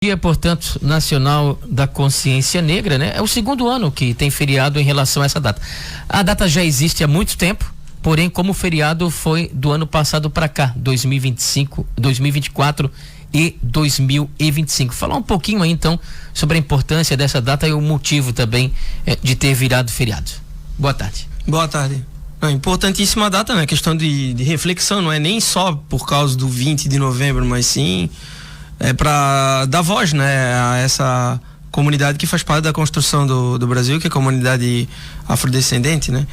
Dia, portanto, Nacional da Consciência Negra, né? É o segundo ano que tem feriado em relação a essa data. A data já existe há muito tempo, porém, como o feriado foi do ano passado para cá, 2025, 2024 e 2025. Falar um pouquinho aí, então, sobre a importância dessa data e o motivo também de ter virado feriado. Boa tarde. Boa tarde. Importantíssima data, né? Questão de reflexão, não é nem só por causa do 20 de novembro, mas sim para dar voz, né, a essa comunidade que faz parte da construção do Brasil, que é a comunidade afrodescendente, né?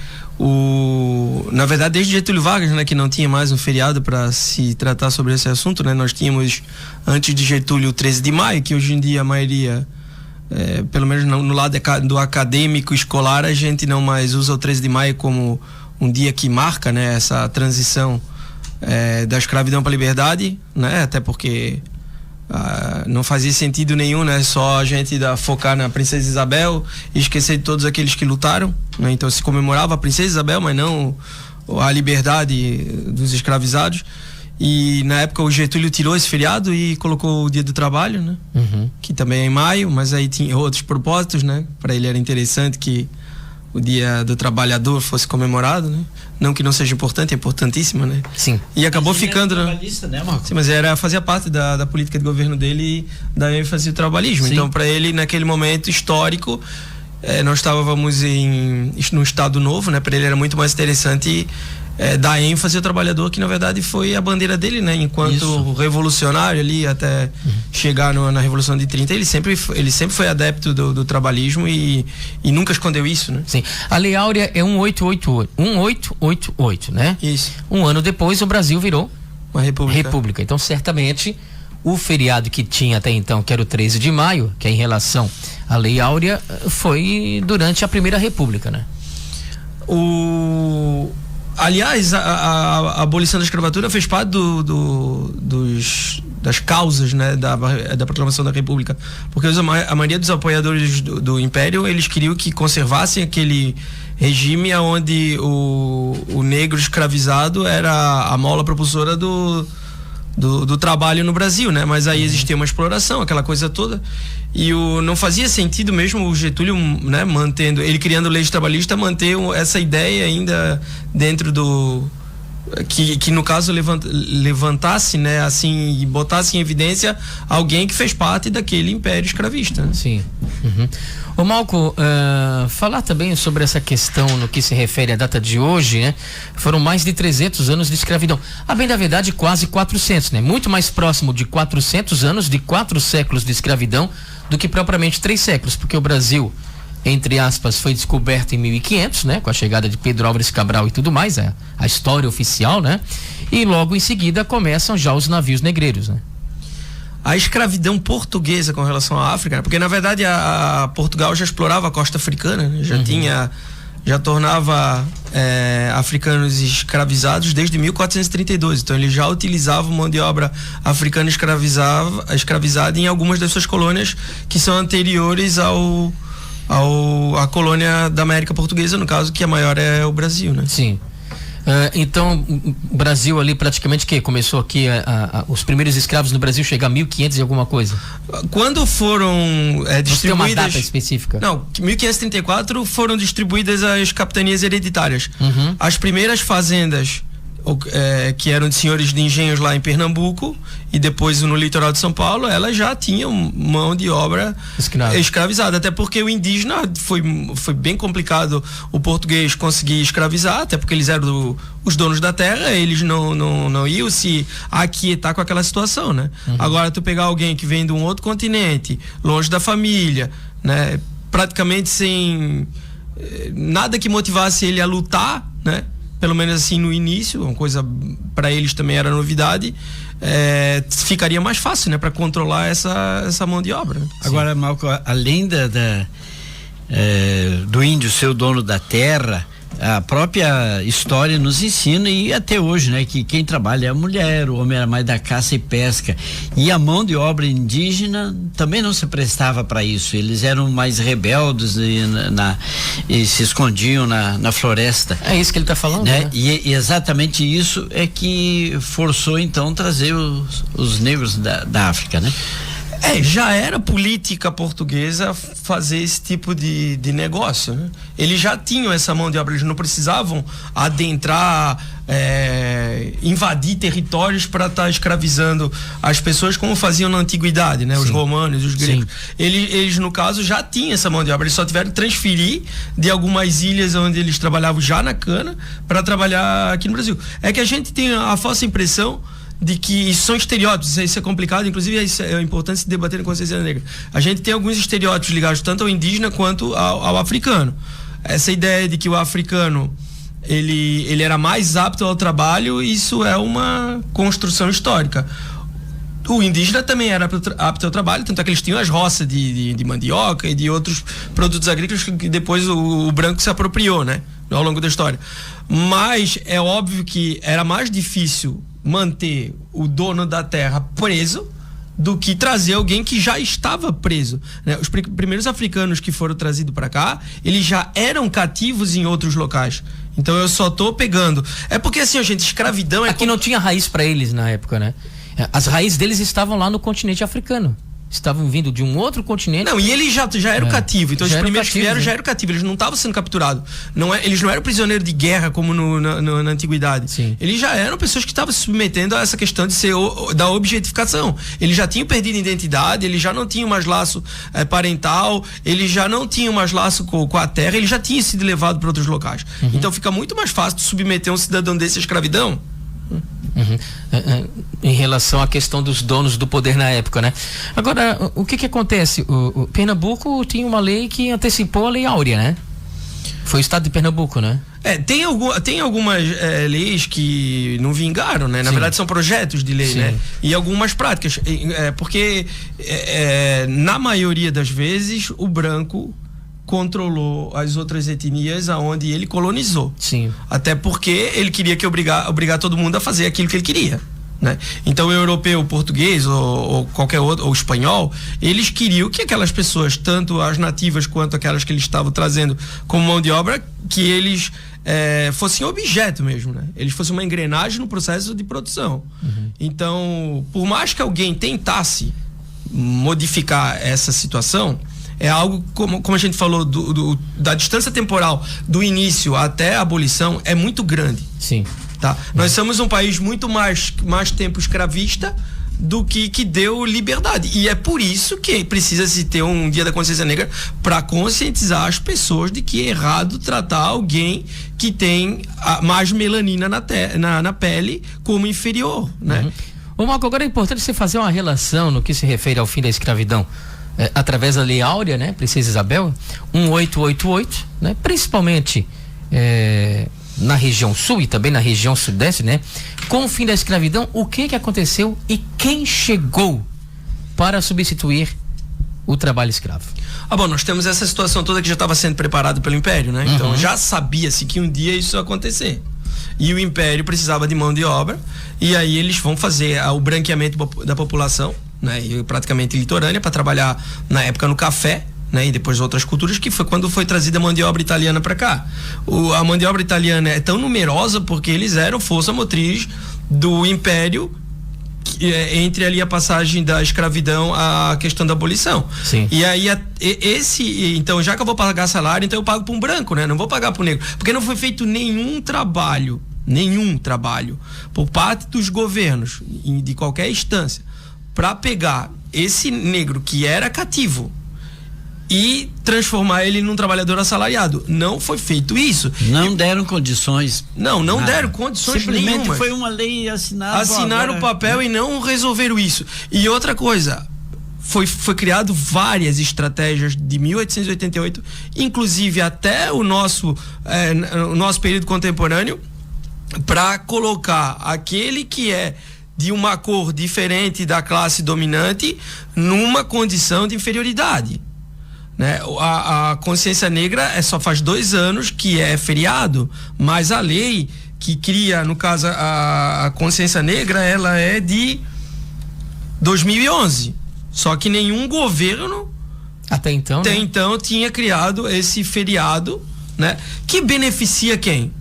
Na verdade, desde Getúlio Vargas, né, que não tinha mais um feriado para se tratar sobre esse assunto, né? Nós tínhamos antes de Getúlio o 13 de maio, que hoje em dia a maioria, pelo menos no lado do acadêmico escolar, a gente não mais usa o 13 de maio como um dia que marca, né, essa transição da escravidão para a liberdade, né? Até porque não fazia sentido nenhum, né? Só a gente focar na Princesa Isabel e esquecer de todos aqueles que lutaram, né? Então se comemorava a Princesa Isabel, mas não a liberdade dos escravizados. E na época o Getúlio tirou esse feriado e colocou o Dia do Trabalho, né? Que também é em maio, mas aí tinha outros propósitos, né? Para ele era interessante que o Dia do Trabalhador fosse comemorado, né? Não que não seja importante, é importantíssimo, né? Sim. E acabou ficando, né, Marco? Sim, mas fazia parte da política de governo dele, da ênfase do trabalhismo. Sim. Então, para ele, naquele momento histórico, nós estávamos num estado novo, né? Para ele era muito mais interessante dar ênfase ao trabalhador, que na verdade foi a bandeira dele, né? Enquanto revolucionário ali, até chegar na Revolução de 30, ele sempre foi adepto do trabalhismo e nunca escondeu isso, né? Sim. A Lei Áurea é 1888, né? Isso. Um ano depois o Brasil virou uma república. Então, certamente, o feriado que tinha até então, que era o 13 de maio, que é em relação à Lei Áurea, foi durante a Primeira República, né? Aliás, a abolição da escravatura fez parte das causas, né, da proclamação da República, porque a maioria dos apoiadores do Império, eles queriam que conservassem aquele regime onde o negro escravizado era a mola propulsora do trabalho no Brasil, né? Mas aí existia uma exploração, aquela coisa toda, e não fazia sentido mesmo o Getúlio, né, criando leis trabalhistas, manter essa ideia ainda dentro que no caso levantasse, né, assim, e botasse em evidência alguém que fez parte daquele império escravista, né? Sim. Ô Malco, falar também sobre essa questão no que se refere à data de hoje, né? Foram mais de 300 anos de escravidão. A bem da verdade, quase 400, né? Muito mais próximo de 400 anos, de 4 séculos de escravidão, do que propriamente 3 séculos, porque o Brasil, entre aspas, foi descoberto em 1500, né? Com a chegada de Pedro Álvares Cabral e tudo mais, a história oficial, né? E logo em seguida começam já os navios negreiros, né? A escravidão portuguesa com relação à África, porque na verdade a Portugal já explorava a costa africana, né? Já tornava africanos escravizados desde 1432, então ele já utilizava mão de obra africana escravizada em algumas das suas colônias que são anteriores à colônia da América Portuguesa, no caso, que a maior é o Brasil, né? Sim. Então, o Brasil ali praticamente começou aqui, os primeiros escravos no Brasil chegar a 1500 e alguma coisa? Quando foram distribuídas... Tem uma data específica? Não, 1534 foram distribuídas as capitanias hereditárias. As primeiras fazendas que eram de senhores de engenhos lá em Pernambuco e depois no litoral de São Paulo, elas já tinham mão de obra escravizada, até porque o indígena foi bem complicado o português conseguir escravizar, até porque eles eram os donos da terra, eles não iam se aquietar com aquela situação, né? Agora tu pegar alguém que vem de um outro continente, longe da família, né, praticamente sem nada que motivasse ele a lutar, né? Pelo menos assim no início, uma coisa para eles também era novidade, ficaria mais fácil, né, para controlar essa mão de obra. Agora, Malco, além do índio ser o dono da terra, a própria história nos ensina, e até hoje, né, que quem trabalha é a mulher, o homem era mais da caça e pesca, e a mão de obra indígena também não se prestava para isso. Eles eram mais rebeldes e se escondiam na floresta. É isso que ele está falando, né? E exatamente isso é que forçou então trazer os negros da África, né? Já era política portuguesa fazer esse tipo de negócio, né? Eles já tinham essa mão de obra, eles não precisavam adentrar, invadir territórios para estar escravizando as pessoas como faziam na antiguidade, né? Sim. Os romanos, os gregos. Eles, no caso, já tinham essa mão de obra, eles só tiveram que transferir de algumas ilhas onde eles trabalhavam já na cana para trabalhar aqui no Brasil. É que a gente tem a falsa impressão de que isso são estereótipos, isso é complicado, inclusive isso é importante se debater na consciência negra. A gente tem alguns estereótipos ligados tanto ao indígena quanto ao africano. Essa ideia de que o africano ele era mais apto ao trabalho, isso é uma construção histórica. O indígena também era apto ao trabalho, tanto é que eles tinham as roças de mandioca e de outros produtos agrícolas que depois o branco se apropriou, né, ao longo da história. Mas é óbvio que era mais difícil manter o dono da terra preso do que trazer alguém que já estava preso, né? Os primeiros africanos que foram trazidos para cá, eles já eram cativos em outros locais. Então eu só tô pegando. É porque assim, gente, escravidão é... Aqui não tinha raiz para eles na época, né? As raízes deles estavam lá no continente africano. Estavam vindo de um outro continente. Não, e eles já eram cativos. Então os primeiros que vieram já eram cativos. Eles não estavam sendo capturados. Eles não eram prisioneiros de guerra como na antiguidade. Sim. Eles já eram pessoas que estavam se submetendo a essa questão de da objetificação. Eles já tinham perdido identidade, eles já não tinham mais laço parental, eles já não tinham mais laço com a terra, eles já tinham sido levados para outros locais. Uhum. Então fica muito mais fácil de submeter um cidadão desse à escravidão. Uhum. Em relação à questão dos donos do poder na época, né? Agora, o que acontece? O Pernambuco tinha uma lei que antecipou a Lei Áurea, né? Foi o estado de Pernambuco, né? Tem algumas leis que não vingaram, né? Na verdade são projetos de lei, né? E algumas práticas, porque na maioria das vezes o branco controlou as outras etnias aonde ele colonizou. Sim. Até porque ele queria obrigar todo mundo a fazer aquilo que ele queria, né? Então o europeu, o português ou qualquer outro, ou o espanhol, eles queriam que aquelas pessoas, tanto as nativas quanto aquelas que eles estavam trazendo como mão de obra, que eles fossem objeto mesmo, né? Eles fossem uma engrenagem no processo de produção. Uhum. Então, por mais que alguém tentasse modificar essa situação, é algo, como a gente falou, da distância temporal do início até a abolição é muito grande. Sim. Tá? Nós somos um país muito mais tempo escravista do que deu liberdade. E é por isso que precisa se ter um Dia da Consciência Negra para conscientizar as pessoas de que é errado tratar alguém que tem mais melanina na pele como inferior, né? Ô Marco, agora é importante você fazer uma relação no que se refere ao fim da escravidão. Através da Lei Áurea, né, Princesa Isabel, 1888, né, principalmente na região sul e também na região sudeste, né, com o fim da escravidão, o que aconteceu e quem chegou para substituir o trabalho escravo? Bom, nós temos essa situação toda que já estava sendo preparado pelo Império, né? Então já sabia-se que um dia isso ia acontecer. E o Império precisava de mão de obra, e aí eles vão fazer o branqueamento da população, né, e praticamente litorânea, para trabalhar na época no café, né, e depois outras culturas, que foi quando foi trazida a mão de obra italiana para cá. A mão de obra italiana é tão numerosa porque eles eram força motriz do Império, entre ali a passagem da escravidão à questão da abolição. Sim. E aí então, já que eu vou pagar salário, então eu pago para um branco, né? Não vou pagar para um negro, porque não foi feito nenhum trabalho por parte dos governos de qualquer instância para pegar esse negro que era cativo e transformar ele num trabalhador assalariado. Não foi feito isso. Não deram condições. Não deram condições simplesmente nenhuma. Foi uma lei assinada. Assinaram o papel e não resolveram isso. E outra coisa, foi criado várias estratégias de 1888, inclusive até o nosso período contemporâneo, para colocar aquele que é de uma cor diferente da classe dominante numa condição de inferioridade, né? A consciência negra só faz 2 anos que é feriado, mas a lei que cria, no caso, a consciência negra, ela é de 2011. Só que nenhum governo até então tinha criado esse feriado, né? Que beneficia quem?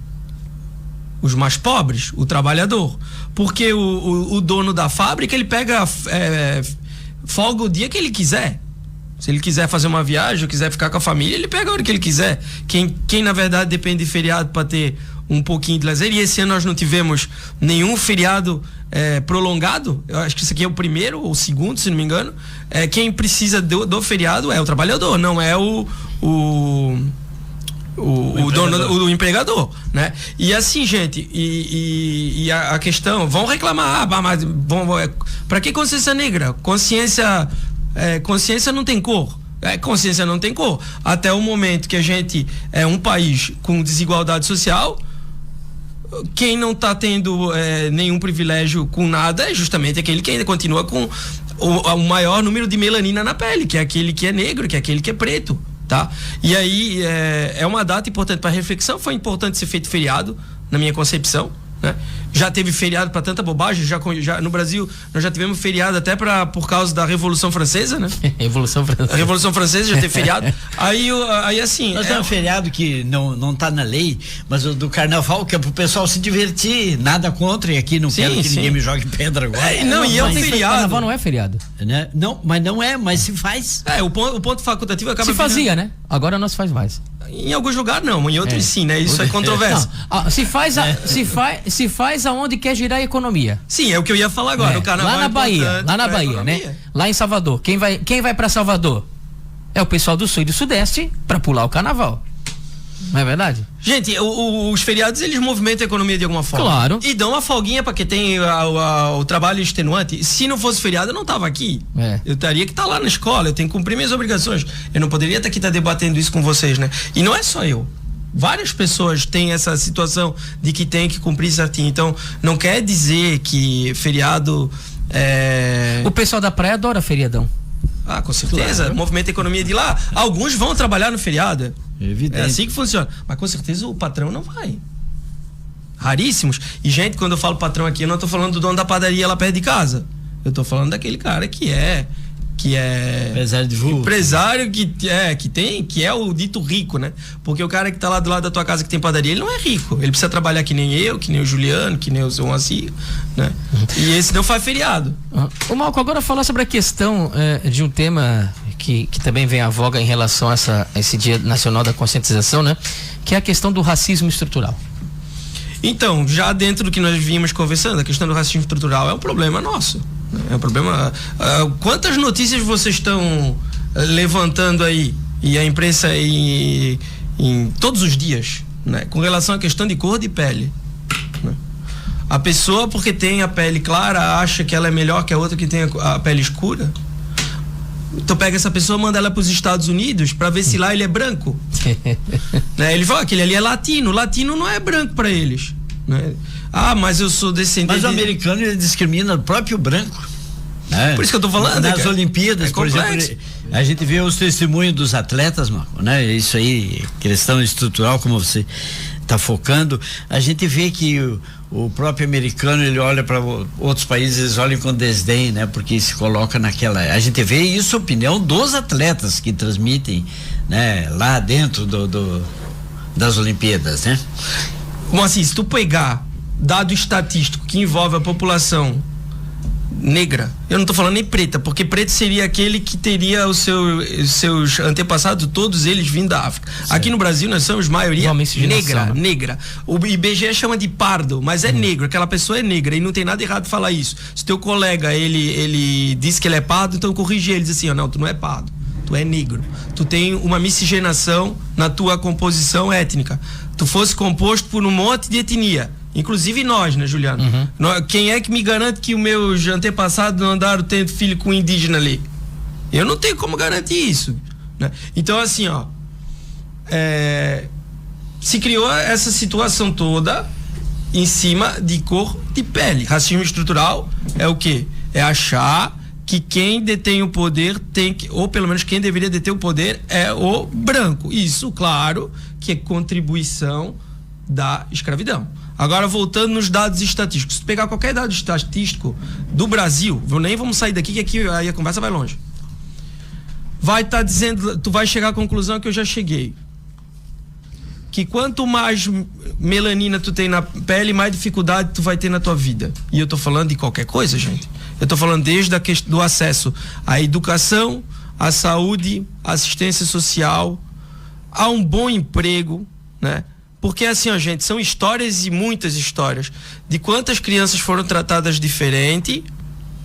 Os mais pobres, o trabalhador. Porque o dono da fábrica, ele pega folga o dia que ele quiser. Se ele quiser fazer uma viagem ou quiser ficar com a família, ele pega a hora que ele quiser. Quem na verdade depende de feriado para ter um pouquinho de lazer, e esse ano nós não tivemos nenhum feriado prolongado. Eu acho que isso aqui é o primeiro ou o segundo, se não me engano. Quem precisa do feriado é o trabalhador, não é o dono, o empregador, né? E assim, gente, e a questão, vão reclamar, mas para que consciência negra? Consciência não tem cor. Consciência não tem cor. Até o momento que a gente é um país com desigualdade social, quem não está tendo nenhum privilégio com nada é justamente aquele que ainda continua com o maior número de melanina na pele, que é aquele que é negro, que é aquele que é preto, tá? E aí é uma data importante para reflexão. Foi importante ser feito feriado, na minha concepção, né? Já teve feriado para tanta bobagem, já no Brasil nós já tivemos feriado até por causa da Revolução Francesa, né? A Revolução Francesa já teve feriado. Aí assim. Nós temos um feriado que não tá na lei, mas o do carnaval, que é pro pessoal se divertir, nada contra, e aqui não quero que ninguém me jogue pedra agora. E é um feriado. Carnaval não é feriado. Né? Não, mas se faz. O ponto facultativo acaba. Se fazia, né? Agora não se faz mais. Em alguns lugares não, em outros sim, né? Isso é controvérsia. Se faz aonde quer girar a economia. Sim, é o que eu ia falar agora. O carnaval lá na Bahia, né? Lá em Salvador. Quem vai para Salvador? É o pessoal do Sul e do Sudeste para pular o carnaval. Não é verdade? Gente, os feriados, eles movimentam a economia de alguma forma. Claro. E dão uma folguinha para quem tem o trabalho extenuante. Se não fosse feriado, eu não tava aqui. Eu teria que estar lá na escola, eu tenho que cumprir minhas obrigações. Eu não poderia estar aqui debatendo isso com vocês, né? E não é só eu. Várias pessoas têm essa situação de que tem que cumprir certinho. Então, não quer dizer que feriado O pessoal da praia adora feriadão. Com certeza. Claro. Movimenta a economia de lá. Alguns vão trabalhar no feriado. Evidente. É assim que funciona. Mas com certeza o patrão não vai. Raríssimos. E, gente, quando eu falo patrão aqui, eu não tô falando do dono da padaria lá perto de casa. Eu tô falando daquele cara que é empresário de vulto. Empresário que é o dito rico, né? Porque o cara que tá lá do lado da tua casa que tem padaria, ele não é rico. Ele precisa trabalhar que nem eu, que nem o Juliano, que nem o seu Moacir, né? E esse não faz feriado. O Malco, agora falar sobre a questão de um tema que também vem à voga em relação a esse Dia Nacional da Conscientização, né? Que é a questão do racismo estrutural. Então, já dentro do que nós vínhamos conversando, a questão do racismo estrutural é um problema nosso. É um problema. Quantas notícias vocês estão levantando aí, e a imprensa em todos os dias, né, com relação à questão de cor de pele, né? A pessoa, porque tem a pele clara, acha que ela é melhor que a outra que tem a pele escura. Então pega essa pessoa, manda ela para os Estados Unidos para ver se lá ele é branco. Né? Ele fala que aquele ali é latino. Latino não é branco para eles, né? Mas eu sou descendente. Mas o americano, ele discrimina o próprio branco. Né? Por isso que eu tô falando. Nas Olimpíadas, por exemplo, a gente vê os testemunhos dos atletas, Marco, né? Isso aí, questão estrutural, como você está focando. A gente vê que o próprio americano, ele olha para outros países, eles olham com desdém, né? Porque se coloca naquela. A gente vê isso, a opinião dos atletas que transmitem, né? Lá dentro das Olimpíadas, né? Bom, assim, se tu pegar dado estatístico que envolve a população negra, eu não estou falando nem preta, porque preto seria aquele que teria os seus antepassados, todos eles vindo da África. Certo. Aqui no Brasil nós somos maioria negra. O IBGE chama de pardo, mas é negro, aquela pessoa é negra, e não tem nada errado de falar isso. Se teu colega, ele diz que ele é pardo, então corrige ele, diz assim, não, tu não é pardo, tu é negro. Tu tem uma miscigenação na tua composição étnica. Tu fosse composto por um monte de etnia. Inclusive nós, né, Juliano? Quem é que me garante que os meus antepassados não andaram tendo filho com indígena ali? Eu não tenho como garantir isso, né? Então, assim, se criou essa situação toda em cima de cor de pele. Racismo estrutural é o quê? É achar que quem detém o poder tem que, ou pelo menos quem deveria deter o poder é o branco. Isso, claro, que é contribuição da escravidão. Agora, voltando nos dados estatísticos, se tu pegar qualquer dado estatístico do Brasil, nem vamos sair daqui, que aqui aí a conversa vai longe. Vai estar dizendo, tu vai chegar à conclusão que eu já cheguei. Que quanto mais melanina tu tem na pele, mais dificuldade tu vai ter na tua vida. E eu tô falando de qualquer coisa, gente. Eu estou falando desde do acesso à educação, à saúde, à assistência social, a um bom emprego, né? Porque assim, ó, gente, são histórias e muitas histórias de quantas crianças foram tratadas diferente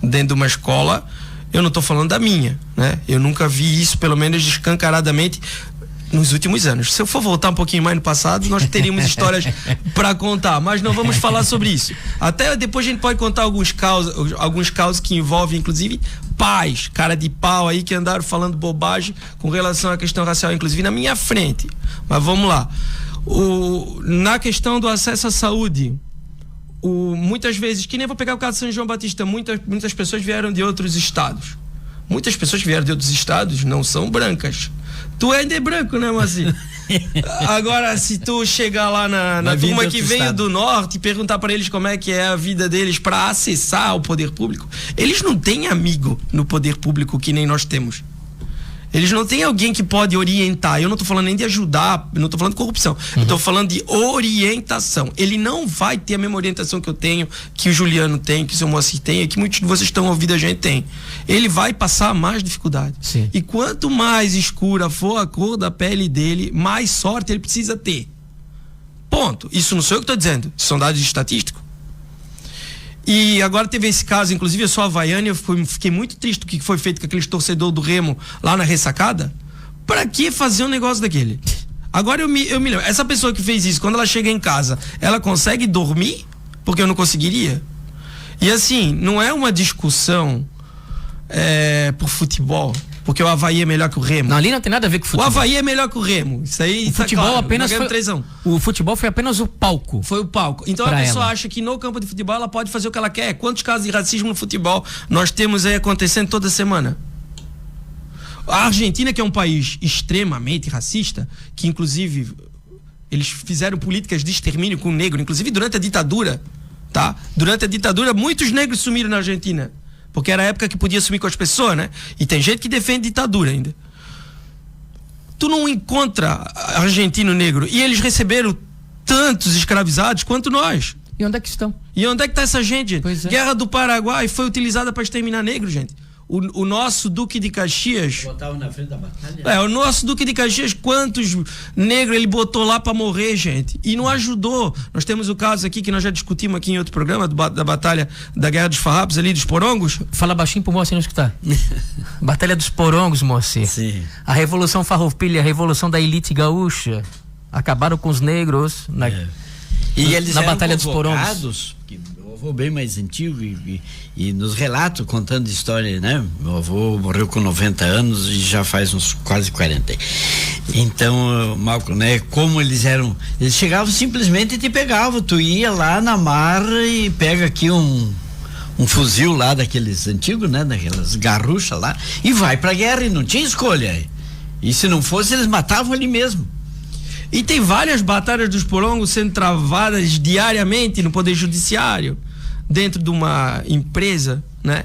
dentro de uma escola. Eu não estou falando da minha, né? Eu nunca vi isso, pelo menos escancaradamente, nos últimos anos. Se eu for voltar um pouquinho mais no passado, nós teríamos histórias para contar, mas não vamos falar sobre isso. Até depois a gente pode contar alguns casos que envolvem, inclusive, pais, cara de pau aí, que andaram falando bobagem com relação à questão racial, inclusive na minha frente. Mas vamos lá. Na questão do acesso à saúde, muitas vezes, que nem vou pegar o caso de São João Batista, muitas pessoas vieram de outros estados. Muitas pessoas que vieram de outros estados não são brancas. Tu ainda é branco, né, Moacir? Agora, se tu chegar lá na turma que veio do norte e perguntar para eles como é que é a vida deles para acessar o poder público, eles não têm amigo no poder público que nem nós temos. Eles não têm alguém que pode orientar. Eu não estou falando nem de ajudar, eu não estou falando de corrupção. Eu estou falando de orientação. Ele não vai ter a mesma orientação que eu tenho, que o Juliano tem, que o seu Moacir tem, que muitos de vocês estão ouvindo a gente tem. Ele vai passar mais dificuldade. Sim. E quanto mais escura for a cor da pele dele, mais sorte ele precisa ter. Ponto. Isso não sou eu que estou dizendo. Isso são dados estatísticos. E agora teve esse caso, inclusive eu sou havaiano e eu fiquei muito triste do que foi feito com aqueles torcedores do Remo lá na ressacada. Pra que fazer um negócio daquele? Agora eu me lembro, essa pessoa que fez isso, quando ela chega em casa, ela consegue dormir? Porque eu não conseguiria. E assim, não é uma discussão por futebol, porque o Avaí é melhor que o Remo. Não, ali não tem nada a ver com futebol. O Avaí é melhor que o Remo. Isso aí o futebol claro, apenas foi, 3-1. O futebol foi apenas o palco. Foi o palco. Então a pessoa acha que no campo de futebol ela pode fazer o que ela quer. Quantos casos de racismo no futebol nós temos aí acontecendo toda semana? A Argentina, que é um país extremamente racista, que inclusive eles fizeram políticas de extermínio com o negro, inclusive durante a ditadura, tá? Durante a ditadura muitos negros sumiram na Argentina. Porque era a época que podia sumir com as pessoas, né? E tem gente que defende ditadura ainda. Tu não encontra argentino negro. E eles receberam tantos escravizados quanto nós. E onde é que estão? E onde é que está essa gente? Pois é. Guerra do Paraguai foi utilizada para exterminar negro, gente. O nosso Duque de Caxias... Botavam na frente da batalha? O nosso Duque de Caxias, quantos negros ele botou lá para morrer, gente? E não ajudou. Nós temos o caso aqui, que nós já discutimos aqui em outro programa, da batalha da Guerra dos Farrapos ali, dos Porongos. Fala baixinho pro Moacir não escutar. Batalha dos Porongos, Moacir. Sim. A Revolução Farroupilha, a Revolução da Elite Gaúcha. Acabaram com os negros E eles na eram Batalha dos Porongos. Meu avô bem mais antigo e nos relatos contando história, né? Meu avô morreu com 90 anos e já faz uns quase 40. Então, Malco, né? Como eles chegavam simplesmente e te pegavam, tu ia lá na marra e pega aqui um fuzil lá daqueles antigos, né? Daquelas garruchas lá e vai pra guerra e não tinha escolha. E se não fosse, eles matavam ali mesmo. E tem várias batalhas dos Porongos sendo travadas diariamente no Poder Judiciário, dentro de uma empresa, né?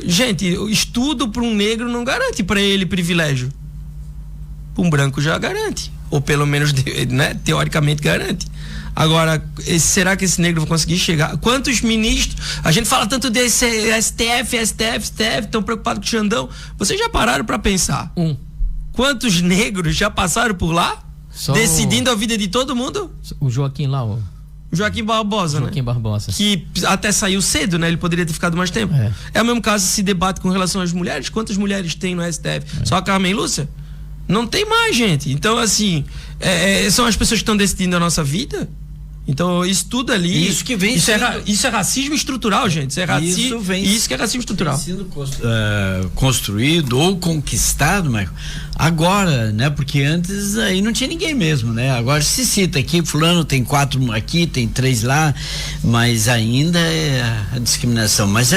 Gente, estudo para um negro não garante para ele privilégio. Um branco já garante. Ou pelo menos, né, teoricamente garante. Agora, será que esse negro vai conseguir chegar? Quantos ministros? A gente fala tanto desse STF, estão preocupados com o Xandão. Vocês já pararam para pensar? Quantos negros já passaram por lá? Só decidindo a vida de todo mundo? O Joaquim lá, o Joaquim Barbosa, Joaquim Barbosa. Que até saiu cedo, né? Ele poderia ter ficado mais tempo. É o mesmo caso se debate com relação às mulheres. Quantas mulheres tem no STF? Só a Carmen Lúcia? Não tem mais, gente. Então, assim, são as pessoas que estão decidindo a nossa vida. Então, isso tudo ali... Isso que vem isso é racismo estrutural, gente. Isso é racismo. Isso que é racismo estrutural. Sendo construído ou conquistado, Michael, agora, né? Porque antes aí não tinha ninguém mesmo, né? Agora se cita aqui, fulano tem 4 aqui, tem 3 lá, mas ainda é a discriminação. Mas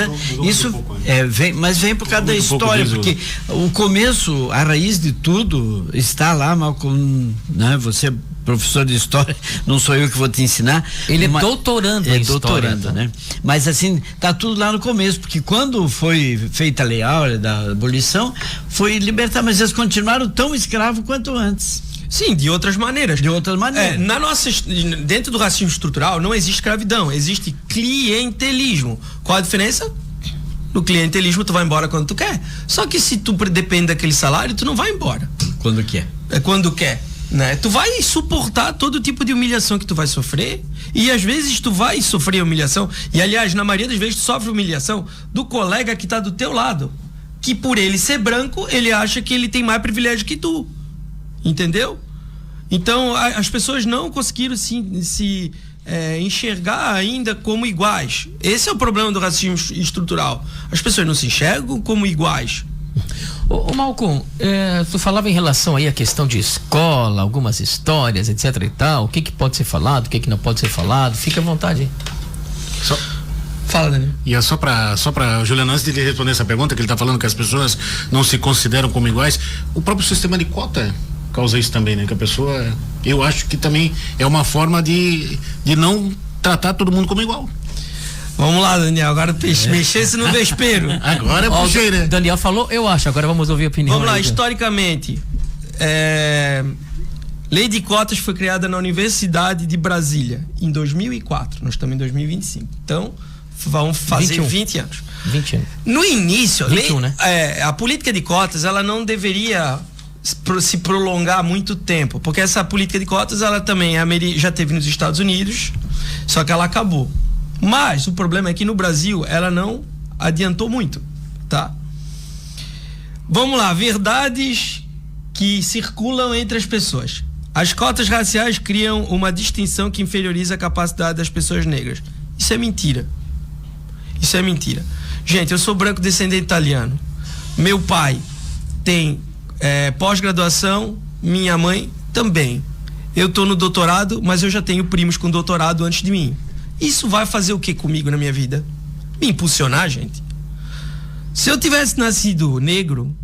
vem por causa da história, porque o começo, a raiz de tudo está lá, Malcolm, né? Você professor de história, não sou eu que vou te ensinar. Ele é doutorando em história, né? Mas assim, tá tudo lá no começo, porque quando foi feita a lei áurea da abolição, foi libertar, mas eles continuaram tão escravos quanto antes. Sim, de outras maneiras. Dentro do racismo estrutural não existe escravidão, existe clientelismo. Qual a diferença? No clientelismo, tu vai embora quando tu quer. Só que se tu depende daquele salário, tu não vai embora. Quando quer. É quando quer, né? Tu vai suportar todo tipo de humilhação que tu vai sofrer. E às vezes tu vai sofrer humilhação. E aliás, na maioria das vezes tu sofre humilhação do colega que tá do teu lado. Que por ele ser branco, ele acha que ele tem mais privilégio que tu. Entendeu? Então, as pessoas não conseguiram se enxergar ainda como iguais. Esse é o problema do racismo estrutural. As pessoas não se enxergam como iguais. Ô Malcolm, tu falava em relação aí à questão de escola, algumas histórias, etc e tal, o que pode ser falado, o que não pode ser falado, fica à vontade. Fala, Daniel. E é só pra Juliano, antes de ele responder essa pergunta, que ele tá falando que as pessoas não se consideram como iguais, o próprio sistema de cota causa isso também, né? Que a pessoa, eu acho que também é uma forma de não tratar todo mundo como igual. Vamos lá, Daniel, agora mexesse no vespeiro. Agora eu puxei, né? Daniel falou, eu acho, agora vamos ouvir a opinião. Vamos lá, aí, historicamente, lei de cotas foi criada na Universidade de Brasília em 2004, nós estamos em 2025, então vamos fazer 20 anos. 20 anos. No início, 21, né? A política de cotas, ela não deveria se prolongar muito tempo, porque essa política de cotas, ela também já teve nos Estados Unidos, só que ela acabou. Mas o problema é que no Brasil ela não adiantou muito, tá? Vamos lá, verdades que circulam entre as pessoas. As cotas raciais criam uma distinção que inferioriza a capacidade das pessoas negras. Isso é mentira. Isso é mentira. Gente, eu sou branco descendente italiano. Meu pai tem pós-graduação, minha mãe também. Eu tô no doutorado, mas eu já tenho primos com doutorado antes de mim. Isso vai fazer o que comigo na minha vida? Me impulsionar, gente. Se eu tivesse nascido negro,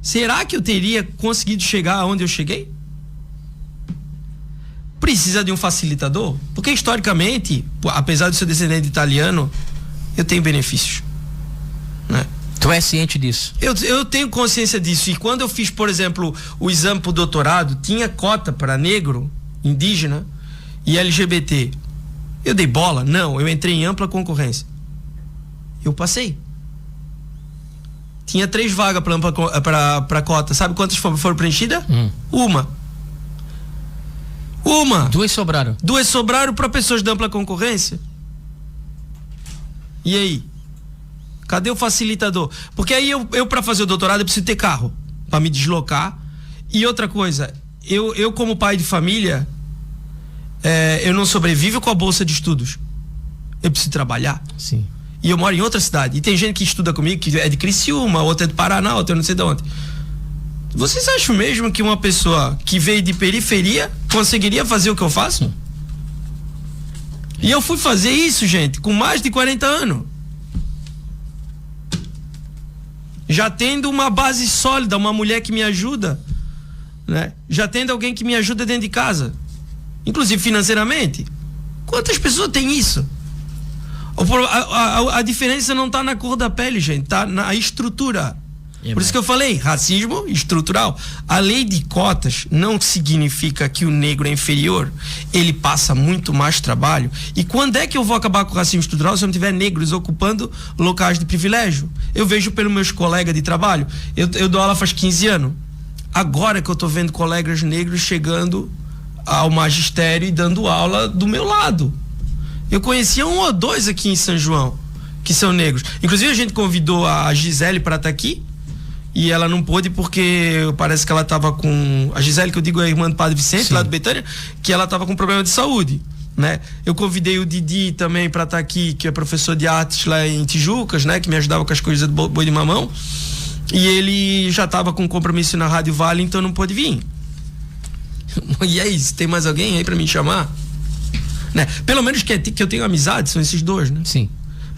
será que eu teria conseguido chegar aonde eu cheguei? Precisa de um facilitador? Porque historicamente, apesar de ser descendente italiano, eu tenho benefícios, né? Tu é ciente disso? Eu tenho consciência disso. E quando eu fiz, por exemplo, o exame pro doutorado, tinha cota para negro, indígena e LGBT. Eu dei bola? Não, eu entrei em ampla concorrência. Eu passei. Tinha 3 vagas para cota. Sabe quantas foram preenchidas? Uma. 2 sobraram. 2 sobraram para pessoas de ampla concorrência. E aí? Cadê o facilitador? Porque aí eu para fazer o doutorado eu preciso ter carro para me deslocar. E outra coisa, eu como pai de família, eu não sobrevivo com a bolsa de estudos. Eu preciso trabalhar. Sim. E eu moro em outra cidade. E tem gente que estuda comigo que é de Criciúma, outra é de Paraná, outra não sei de onde. Vocês acham mesmo que uma pessoa que veio de periferia conseguiria fazer o que eu faço? E eu fui fazer isso, gente, com mais de 40 anos. Já tendo uma base sólida, uma mulher que me ajuda, né? Já tendo alguém que me ajuda dentro de casa, inclusive financeiramente. Quantas pessoas têm isso? A diferença não está na cor da pele, gente, está na estrutura. Por isso que eu falei, racismo estrutural. A lei de cotas não significa que o negro é inferior. Ele passa muito mais trabalho. E quando é que eu vou acabar com o racismo estrutural se eu não tiver negros ocupando locais de privilégio? Eu vejo pelos meus colegas de trabalho. Eu dou aula faz 15 anos. Agora que eu tô vendo colegas negros chegando ao magistério e dando aula do meu lado. Eu conhecia 1 ou 2 aqui em São João que são negros. Inclusive a gente convidou a Gisele para estar aqui. E ela não pôde porque parece que ela estava com... A Gisele, que eu digo, é a irmã do Padre Vicente, sim, lá do Betânia, que ela estava com problema de saúde, né? Eu convidei o Didi também para estar aqui, que é professor de artes lá em Tijucas, né? Que me ajudava com as coisas do boi de mamão. E ele já estava com compromisso na Rádio Vale, então não pôde vir. E aí, se tem mais alguém aí para me chamar? Né? Pelo menos que eu tenho amizade, são esses 2, né? Sim.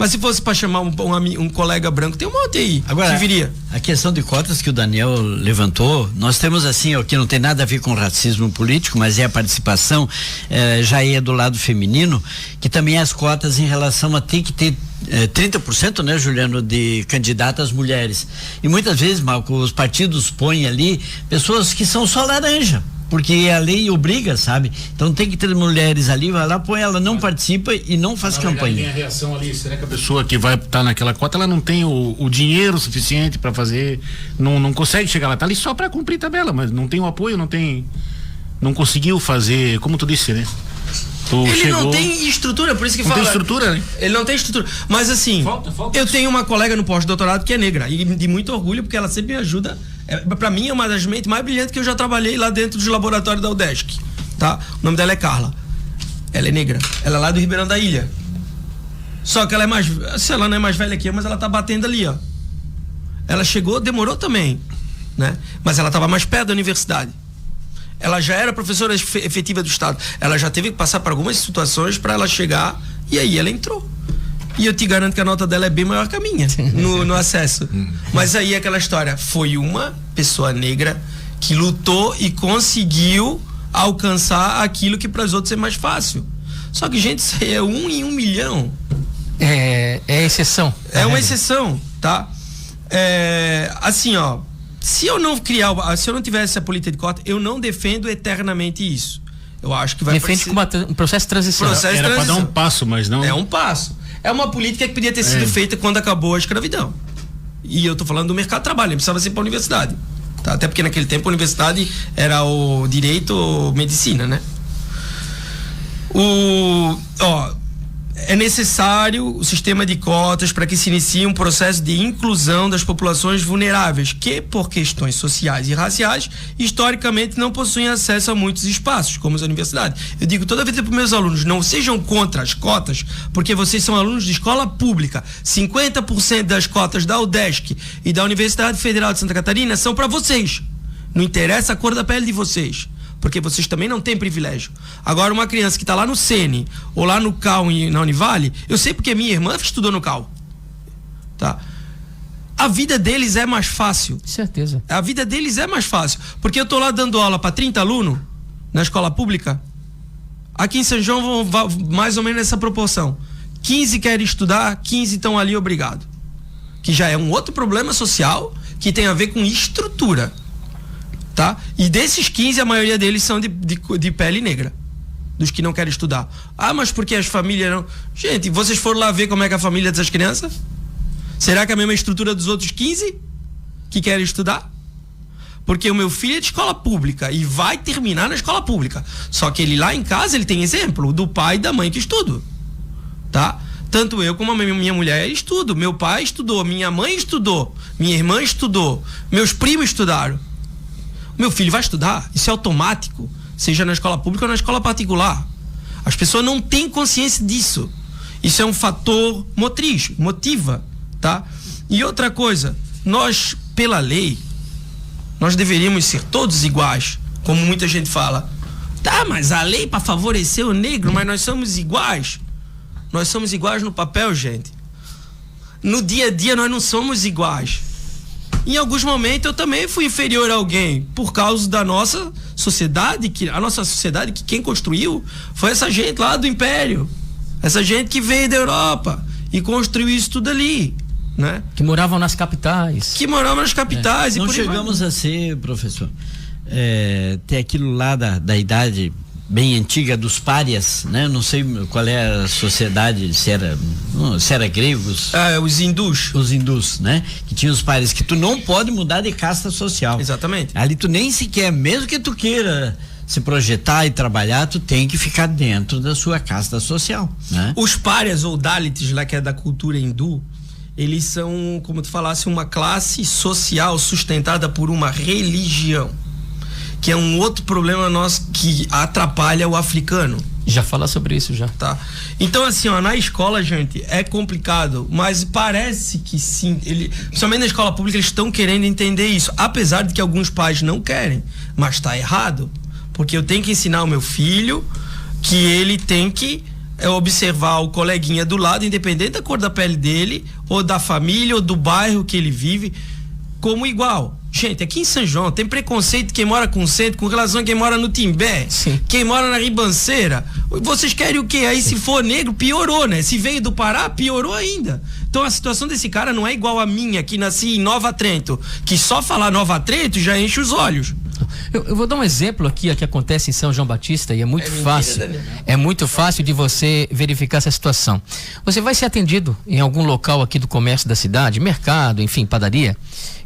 Mas se fosse para chamar um colega branco, tem um monte aí. Agora, que viria. A questão de cotas que o Daniel levantou, nós temos assim, o que não tem nada a ver com racismo político, mas é a participação, já é do lado feminino, que também as cotas em relação a ter que ter 30%, né, Juliano, de candidatas mulheres. E muitas vezes, Marco, os partidos põem ali pessoas que são só laranja. porque a lei obriga, sabe? Então tem que ter mulheres ali, vai lá, põe ela, não participa e não faz campanha. Tem a reação ali, será que a pessoa que vai estar naquela cota, ela não tem o dinheiro suficiente para fazer, não consegue chegar lá, tá ali só para cumprir tabela, mas não tem o apoio, não conseguiu fazer, como tu disse, né? Ele não tem estrutura, por isso que fala. Não tem estrutura, né? Ele não tem estrutura. Mas assim, eu tenho uma colega no pós-doutorado que é negra, e de muito orgulho, porque ela sempre me ajuda. Pra mim é uma das mentes mais brilhantes que eu já trabalhei lá dentro dos laboratórios da UDESC, tá? O nome dela é Carla. Ela é negra. Ela é lá do Ribeirão da Ilha. Só que ela é mais... Se ela não é mais velha que eu, mas ela tá batendo ali, ó. Ela chegou, demorou também, né? Mas ela tava mais perto da universidade. Ela já era professora efetiva do Estado. Ela já teve que passar por algumas situações para ela chegar, e aí ela entrou. E eu te garanto que a nota dela é bem maior que a minha no acesso. Mas aí é aquela história, foi uma pessoa negra que lutou e conseguiu alcançar aquilo que para os outros é mais fácil. Só que, gente, isso aí é 1 em 1 milhão. É exceção. É uma exceção, tá? Assim, ó, se eu não tivesse essa política de cota, eu não defendo eternamente isso. Eu acho que vai defende como um processo de transição. Era para dar um passo, mas não. É um passo. É uma política que podia ter sido feita quando acabou a escravidão. E eu tô falando do mercado de trabalho, precisava ser para a universidade. Tá? Até porque naquele tempo a universidade era o direito ou medicina, né? É necessário o sistema de cotas para que se inicie um processo de inclusão das populações vulneráveis que, por questões sociais e raciais, historicamente não possuem acesso a muitos espaços, como as universidades. Eu digo toda vez para os meus alunos, não sejam contra as cotas, porque vocês são alunos de escola pública. 50% das cotas da UDESC e da Universidade Federal de Santa Catarina são para vocês. Não interessa a cor da pele de vocês, porque vocês também não têm privilégio. Agora, uma criança que está lá no Sene ou lá no CAU e na Univale, eu sei porque minha irmã estudou no CAU, tá? A vida deles é mais fácil. Certeza. A vida deles é mais fácil, porque eu tô lá dando aula para 30 alunos na escola pública. Aqui em São João vão mais ou menos nessa proporção. 15 querem estudar, 15 estão ali obrigados. Que já é um outro problema social que tem a ver com estrutura. Tá? E desses 15, a maioria deles são de pele negra, dos que não querem estudar. Ah, mas porque as famílias não... Gente, vocês foram lá ver como é que é a família dessas crianças? Será que é a mesma estrutura dos outros 15 que querem estudar? Porque o meu filho é de escola pública e vai terminar na escola pública. Só que ele lá em casa, ele tem exemplo do pai e da mãe que estudam, tá? Tanto eu como a minha mulher estudam. Meu pai estudou, minha mãe estudou, minha irmã estudou, meus primos estudaram. Meu filho vai estudar, isso é automático, seja na escola pública ou na escola particular. As pessoas não têm consciência disso. Isso é um fator motriz, motiva, tá? E outra coisa, nós, pela lei, nós deveríamos ser todos iguais, como muita gente fala. Tá, mas a lei para favorecer o negro, mas nós somos iguais. Nós somos iguais no papel, gente. No dia a dia nós não somos iguais. Em alguns momentos eu também fui inferior a alguém por causa da nossa sociedade, que quem construiu foi essa gente lá do Império, essa gente que veio da Europa e construiu isso tudo ali, né? Que moravam nas capitais. E não chegamos a ser, professor, ter aquilo lá da idade bem antiga dos párias, né? Não sei qual é a sociedade, se era gregos. Os hindus. Os hindus, né? Que tinha os párias, que tu não pode mudar de casta social. Exatamente. Ali tu nem sequer, mesmo que tu queira se projetar e trabalhar, tu tem que ficar dentro da sua casta social, né? Os párias ou Dalits, lá que é da cultura hindu, eles são, como tu falasse, uma classe social sustentada por uma religião, que é um outro problema nosso que atrapalha o africano. Já fala sobre isso já. Tá. Então, assim, ó, na escola, gente, é complicado, mas parece que sim, principalmente na escola pública, eles estão querendo entender isso, apesar de que alguns pais não querem, mas tá errado, porque eu tenho que ensinar o meu filho que ele tem que observar o coleguinha do lado, independente da cor da pele dele, ou da família, ou do bairro que ele vive, como igual. Gente, aqui em São João tem preconceito quem mora com centro com relação a quem mora no Timbé. Sim. Quem mora na Ribanceira. Vocês querem o quê? Aí se for negro, piorou, né? Se veio do Pará, piorou ainda. Então a situação desse cara não é igual a minha, que nasci em Nova Trento, que só falar Nova Trento já enche os olhos. Eu vou dar um exemplo aqui que acontece em São João Batista e é muito fácil. Daniel. É muito fácil de você verificar essa situação. Você vai ser atendido em algum local aqui do comércio da cidade, mercado, enfim, padaria,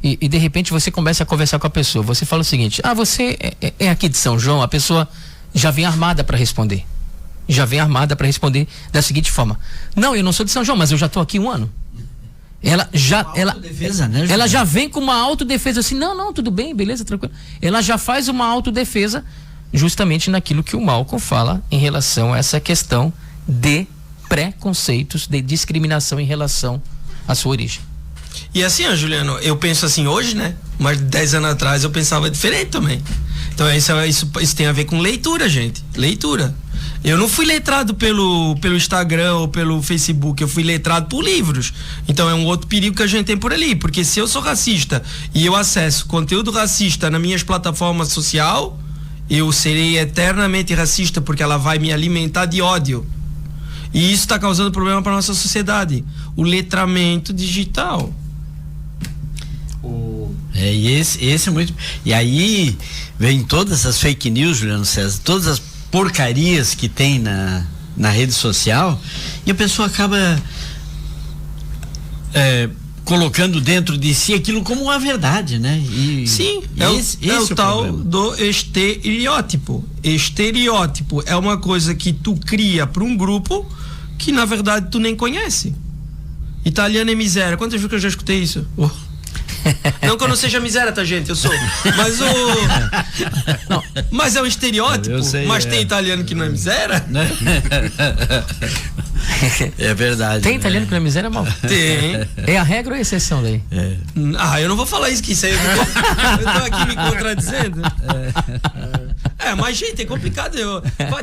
e de repente você começa a conversar com a pessoa. Você fala o seguinte: você é aqui de São João? A pessoa já vem armada para responder. Já vem armada para responder da seguinte forma: não, eu não sou de São João, mas eu já estou aqui 1 ano. Ela já vem com uma autodefesa assim: não, tudo bem, beleza, tranquilo. Ela já faz uma autodefesa justamente naquilo que o Malcolm fala em relação a essa questão de preconceitos, de discriminação em relação à sua origem. E assim, Juliano, eu penso assim hoje, né? Mas 10 anos atrás eu pensava diferente também. Então isso tem a ver com leitura, gente. Leitura. Eu não fui letrado pelo Instagram ou pelo Facebook, eu fui letrado por livros. Então é um outro perigo que a gente tem por ali, porque se eu sou racista e eu acesso conteúdo racista nas minhas plataformas sociais, eu serei eternamente racista, porque ela vai me alimentar de ódio. E isso está causando problema para nossa sociedade. O letramento digital. E esse é muito. E aí vem todas essas fake news, Juliano César, todas as porcarias que tem na rede social, e a pessoa acaba colocando dentro de si aquilo como uma verdade, né? Sim, é o tal problema do estereótipo. Estereótipo é uma coisa que tu cria para um grupo que na verdade tu nem conhece. Italiano é miséria. Quantas vezes que eu já escutei isso? Não que eu não seja miséria, tá, gente? Eu sou. Mas não, mas é um estereótipo. Sei, mas tem italiano que não é miséria? É verdade. Tem italiano que não é miséria, mal? Tem. É a regra ou a exceção daí? Eu não vou falar isso, que isso aí eu tô aqui me contradizendo. Mas gente, é complicado.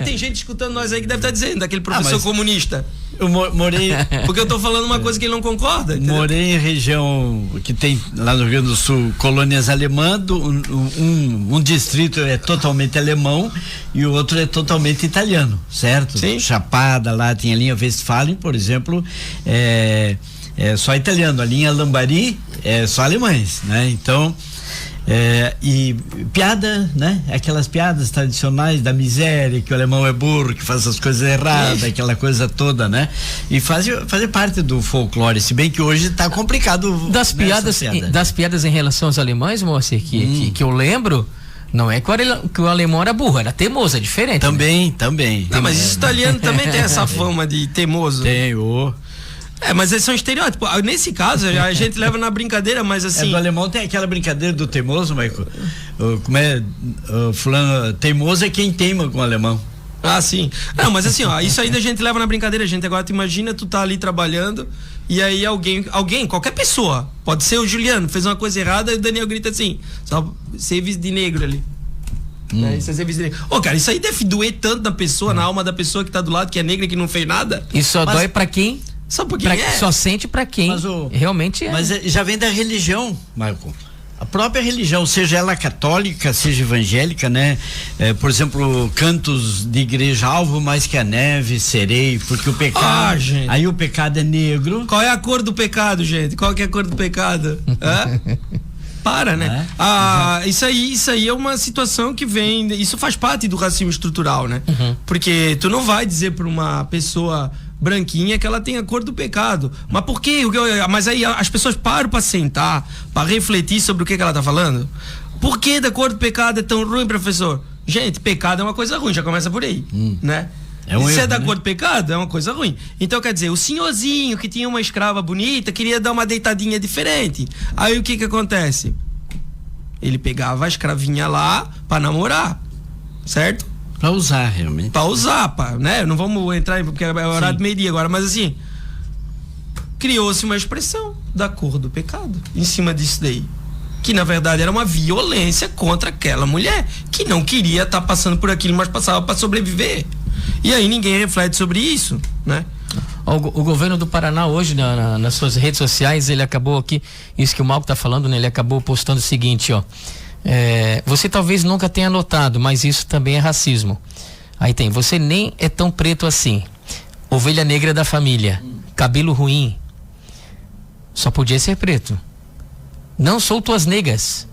Tem gente escutando nós aí que deve estar dizendo, daquele professor comunista. Eu morei. Porque eu tô falando uma coisa que ele não concorda. Entendeu? Morei em região que tem lá no Rio Grande do Sul colônias alemãs, um distrito é totalmente alemão e o outro é totalmente italiano, certo? Sim. Chapada lá tem a linha Westfalen, por exemplo, é só italiano. A linha Lambari é só alemães, né? Então e piada, né? Aquelas piadas tradicionais da miséria, que o alemão é burro, que faz as coisas erradas, aquela coisa toda, né? E fazer parte do folclore, se bem que hoje tá complicado. Das piadas em relação aos alemães, Moacir, que eu lembro, não é que o alemão era burro, era teimoso, é diferente. Também, né? também. Não, mas os italianos também tem essa fama de teimoso. Tem, mas esses são estereótipos. Nesse caso, a gente leva na brincadeira, mas assim. Do alemão tem aquela brincadeira do teimoso, Michael. Como é? Fulano, teimoso é quem teima com o alemão. Ah, sim. Não, mas assim, isso ainda a gente leva na brincadeira, gente. Agora tu imagina, tu tá ali trabalhando e aí alguém, qualquer pessoa, pode ser o Juliano, fez uma coisa errada e o Daniel grita assim: só serviço de negro ali. Isso é serviço de negro. Cara, isso aí deve doer tanto na pessoa, na alma da pessoa que tá do lado, que é negra e que não fez nada. Isso só dói pra quem? Só porque só sente pra quem realmente é. Mas já vem da religião, Marco. A própria religião, seja ela católica, seja evangélica, né? Por exemplo, cantos de igreja: alvo mais que a neve, serei, porque o pecado. Gente. Aí o pecado é negro. Qual é a cor do pecado, gente? Qual que é a cor do pecado? Para, né? Isso aí é uma situação que vem. Isso faz parte do racismo estrutural, né? Porque tu não vai dizer pra uma pessoa branquinha que ela tem a cor do pecado. Mas por quê? Mas aí as pessoas param pra sentar, pra refletir sobre o que ela tá falando. Por que da cor do pecado é tão ruim, professor? Gente, pecado é uma coisa ruim, já começa por aí, né? Se é da cor do pecado, é uma coisa ruim. Então, quer dizer, o senhorzinho que tinha uma escrava bonita queria dar uma deitadinha diferente. Aí o que acontece? Ele pegava a escravinha lá pra namorar, certo? Pra usar, realmente. Pra usar, né? Não vamos entrar, porque é horário de meio-dia agora, mas assim, criou-se uma expressão da cor do pecado em cima disso daí. Que na verdade era uma violência contra aquela mulher que não queria estar passando por aquilo, mas passava para sobreviver. E aí ninguém reflete sobre isso, né? O governo do Paraná hoje, nas suas redes sociais, ele acabou aqui, isso que o Malco tá falando, né? Ele acabou postando o seguinte, você talvez nunca tenha notado, mas isso também é racismo. Aí tem: você nem é tão preto assim, ovelha negra da família, cabelo ruim, só podia ser preto. Não sou tuas negas.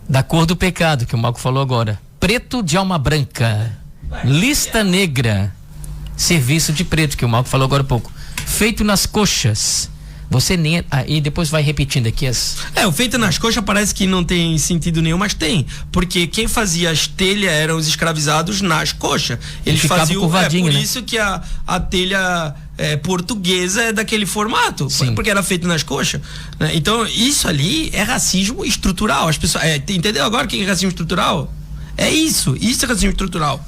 Da cor do pecado, que o Malco falou agora. Preto de alma branca. Lista negra. Serviço de preto, que o Malco falou agora há pouco. Feito nas coxas. Você nem. Aí depois vai repetindo aqui as. O feito nas coxas parece que não tem sentido nenhum, mas tem. Porque quem fazia as telhas eram os escravizados nas coxas. Eles faziam. Por isso que a telha portuguesa é daquele formato. Sim. Porque era feito nas coxas. Né? Então, isso ali é racismo estrutural. As pessoas. Entendeu agora o que é racismo estrutural? É isso. Isso é racismo estrutural.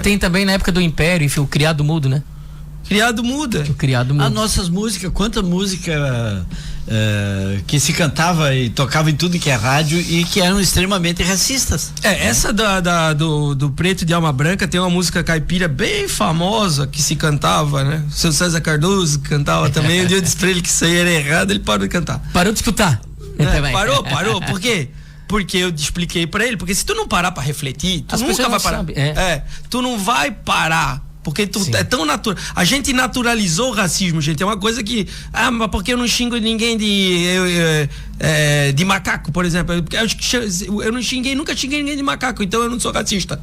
Tem também na época do Império, enfim, o criado mudo, né? Criado muda. O criado muda. As nossas músicas, quanta música que se cantava e tocava em tudo que é rádio e que eram extremamente racistas. Essa do Preto de Alma Branca tem uma música caipira bem famosa que se cantava, né? O seu César Cardoso cantava também. Um dia eu disse pra ele que isso aí era errado, ele parou de cantar. Parou de escutar. Parou. Por quê? Porque eu expliquei pra ele, porque se tu não parar pra refletir, tu nunca vai parar. Tu não vai parar. Porque é tão natural. A gente naturalizou o racismo, gente. É uma coisa que. Mas porque eu não xingo ninguém de macaco, por exemplo. Eu nunca xinguei ninguém de macaco, então eu não sou racista.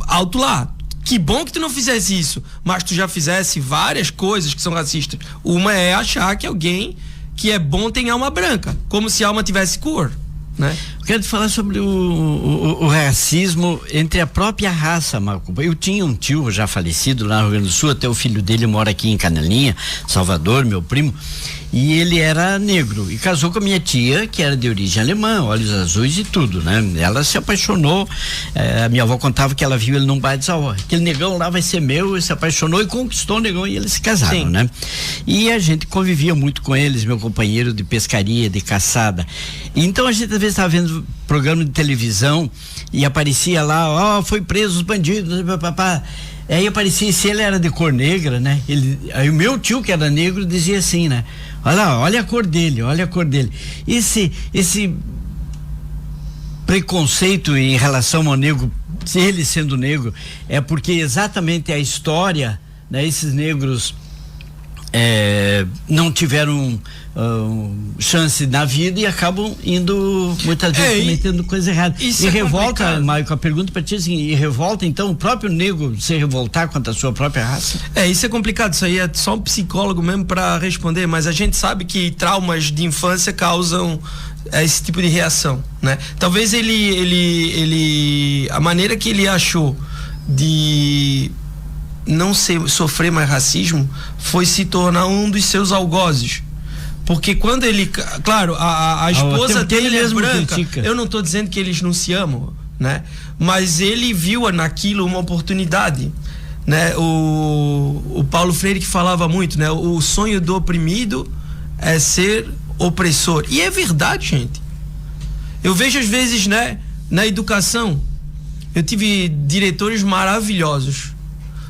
Alto lá. Que bom que tu não fizesse isso. Mas tu já fizesse várias coisas que são racistas. Uma é achar que alguém que é bom tem alma branca. Como se a alma tivesse cor. Né? Eu quero te falar sobre o racismo entre a própria raça, Marco. Eu tinha um tio já falecido lá no Rio Grande do Sul, até o filho dele mora aqui em Canelinha, Salvador, meu primo, e ele era negro e casou com a minha tia, que era de origem alemã, olhos azuis e tudo, né? Ela se apaixonou, a minha avó contava que ela viu ele num bar e disse, aquele negão lá vai ser meu, e se apaixonou e conquistou o negão e eles se casaram. Sim. Né? E a gente convivia muito com eles, meu companheiro de pescaria, de caçada. Então a gente às vezes estava vendo programa de televisão e aparecia lá, foi preso os bandidos, papapá. Aí aparecia, se ele era de cor negra, né? Aí o meu tio, que era negro, dizia assim, né? Olha a cor dele. Esse preconceito em relação ao negro, ele sendo negro, é porque exatamente a história, né? Esses negros não tiveram chance na vida e acabam indo muitas vezes cometendo coisa errada. E revolta, Maico, a pergunta para ti é assim, e revolta então o próprio negro se revoltar contra a sua própria raça? Isso é complicado, isso aí é só um psicólogo mesmo para responder, mas a gente sabe que traumas de infância causam esse tipo de reação, né? Talvez a maneira que ele achou de não sofrer mais racismo foi se tornar um dos seus algozes. Porque quando ele... Claro, a esposa dele é branca. Critica. Eu não estou dizendo que eles não se amam, né? Mas ele viu naquilo uma oportunidade, né? O Paulo Freire que falava muito, né? O sonho do oprimido é ser opressor. E é verdade, gente. Eu vejo às vezes, né? Na educação, eu tive diretores maravilhosos.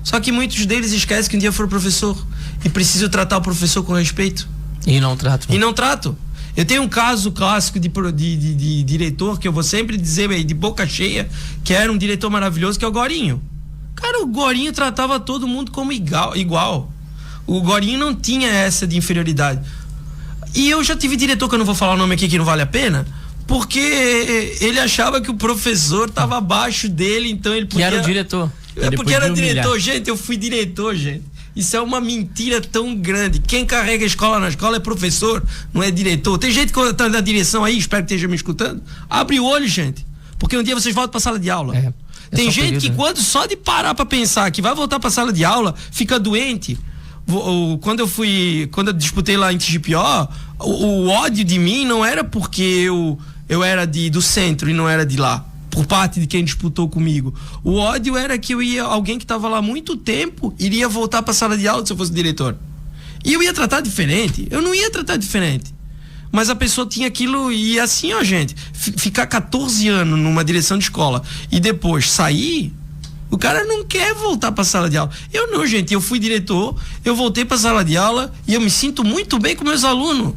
Só que muitos deles esquecem que um dia foram professor e precisam tratar o professor com respeito. E não trato. Eu tenho um caso clássico de diretor que eu vou sempre dizer de boca cheia, que era um diretor maravilhoso, que é o Gorinho. Cara, o Gorinho tratava todo mundo como igual. O Gorinho não tinha essa de inferioridade. E eu já tive diretor, que eu não vou falar o nome aqui, que não vale a pena, porque ele achava que o professor estava abaixo dele, então ele podia... Que era o diretor. Porque era diretor, gente, eu fui diretor, gente. Isso é uma mentira tão grande. Quem carrega a escola na escola é professor, não é diretor. Tem gente que tá na direção aí, espero que esteja me escutando. Abre o olho, gente, porque um dia vocês voltam para a sala de aula. Tem gente que quando só de parar para pensar que vai voltar para a sala de aula, fica doente. Quando eu disputei lá em Tigipió, o ódio de mim não era porque eu era do centro e não era de lá, por parte de quem disputou comigo. O ódio era que alguém que estava lá há muito tempo iria voltar para a sala de aula se eu fosse diretor. E eu ia tratar diferente. Eu não ia tratar diferente. Mas a pessoa tinha aquilo, e assim, gente, ficar 14 anos numa direção de escola e depois sair, o cara não quer voltar para a sala de aula. Eu não, gente, eu fui diretor, eu voltei para a sala de aula e eu me sinto muito bem com meus alunos.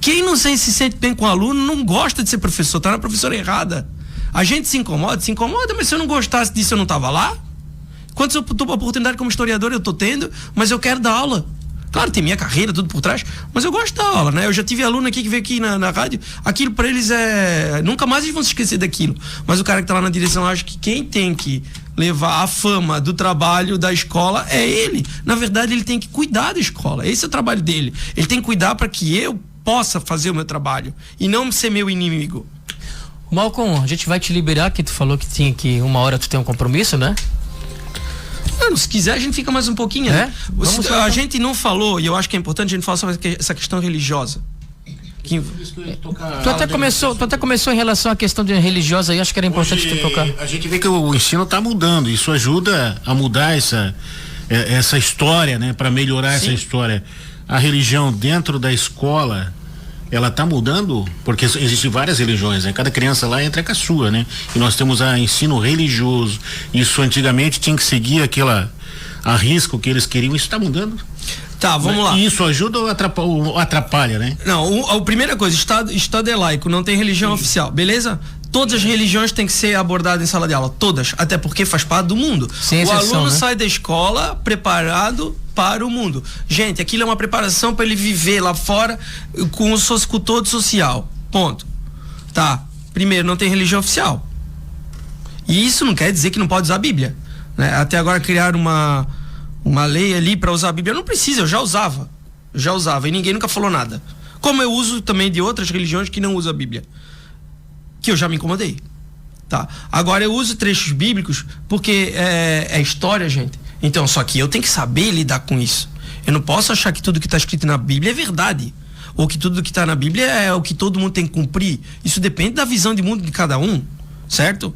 Quem não se sente bem com o aluno não gosta de ser professor, tá na professora errada. A gente se incomoda, mas se eu não gostasse disso, eu não tava lá. Quando eu tô a oportunidade como historiador, eu tô tendo, mas eu quero dar aula. Claro, tem minha carreira, tudo por trás, mas eu gosto da aula, né? Eu já tive aluno aqui que veio aqui na rádio, aquilo pra eles nunca mais eles vão se esquecer daquilo. Mas o cara que tá lá na direção acha que quem tem que levar a fama do trabalho da escola é ele. Na verdade, ele tem que cuidar da escola. Esse é o trabalho dele. Ele tem que cuidar para que eu possa fazer o meu trabalho e não ser meu inimigo. Malcolm, a gente vai te liberar, que tu falou que tinha que 1 hora tu tem um compromisso, né? Mano, se quiser a gente fica mais um pouquinho, né? A gente não falou, e eu acho que é importante a gente falar sobre essa questão religiosa. Tu até começou em relação à questão de religiosa aí, acho que era importante tu tocar. A gente vê que o ensino está mudando, isso ajuda a mudar essa história, né? Para melhorar essa história. A religião dentro da escola, ela está mudando, porque existem várias religiões, né? Cada criança lá entra com a sua, né? E nós temos ensino religioso. Isso antigamente tinha que seguir a risco que eles queriam, isso está mudando. Tá, vamos lá. E isso ajuda ou atrapalha, né? Não, a primeira coisa, Estado é laico, não tem religião oficial, beleza? Todas as religiões têm que ser abordadas em sala de aula, todas, até porque faz parte do mundo. Sem exceção, o aluno, né, sai da escola preparado para o mundo. Gente, aquilo é uma preparação para ele viver lá fora com o todo social. Ponto. Tá. Primeiro, não tem religião oficial. E isso não quer dizer que não pode usar a Bíblia, né? Até agora criaram uma lei ali para usar a Bíblia. Não precisa, eu já usava e ninguém nunca falou nada. Como eu uso também de outras religiões que não usam a Bíblia, que eu já me incomodei, tá? Agora eu uso trechos bíblicos porque é história, gente. Então, só que eu tenho que saber lidar com isso. Eu não posso achar que tudo que está escrito na Bíblia é verdade, ou que tudo que está na Bíblia é o que todo mundo tem que cumprir. Isso depende da visão de mundo de cada um, certo?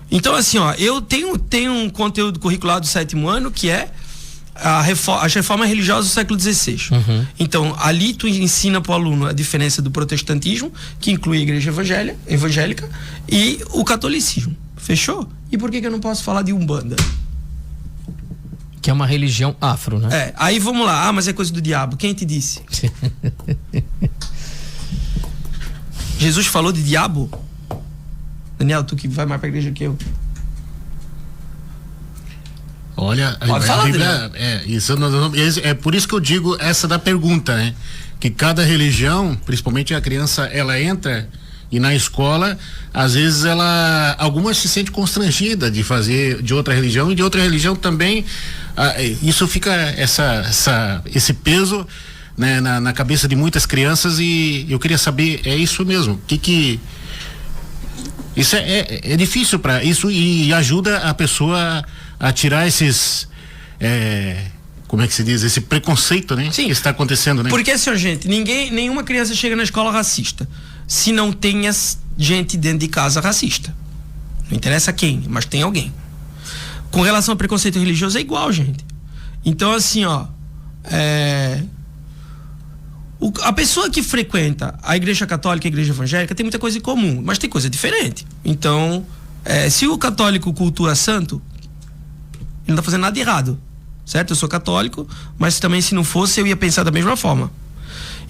Então, assim, ó, eu tenho um conteúdo curricular do 7º ano que é as reformas religiosas do século XVI. Uhum. Então, ali tu ensina para o aluno a diferença do protestantismo, que inclui a igreja evangélica, e o catolicismo. Fechou? E por que eu não posso falar de Umbanda? Que é uma religião afro, né? Aí vamos lá. Mas é coisa do diabo. Quem te disse? Jesus falou de diabo? Daniel, tu que vai mais pra igreja que eu. Olha, a Bíblia, é por isso que eu digo essa da pergunta, né? Que cada religião, principalmente a criança, ela entra e na escola, às vezes algumas se sente constrangida de fazer de outra religião, e de outra religião também, isso fica esse peso, né, na cabeça de muitas crianças. E eu queria saber, é isso mesmo, isso é difícil para isso, e ajuda a pessoa a tirar esses, como é que se diz, esse preconceito, né? Sim. Que está acontecendo, né? Porque assim, gente, nenhuma criança chega na escola racista se não tenha gente dentro de casa racista. Não interessa quem, mas tem alguém. Com relação ao preconceito religioso é igual, gente. Então, assim, ó, a pessoa que frequenta a igreja católica e a igreja evangélica tem muita coisa em comum, mas tem coisa diferente. Então, se o católico cultua santo, ele não tá fazendo nada de errado, certo? Eu sou católico, mas também, se não fosse, eu ia pensar da mesma forma.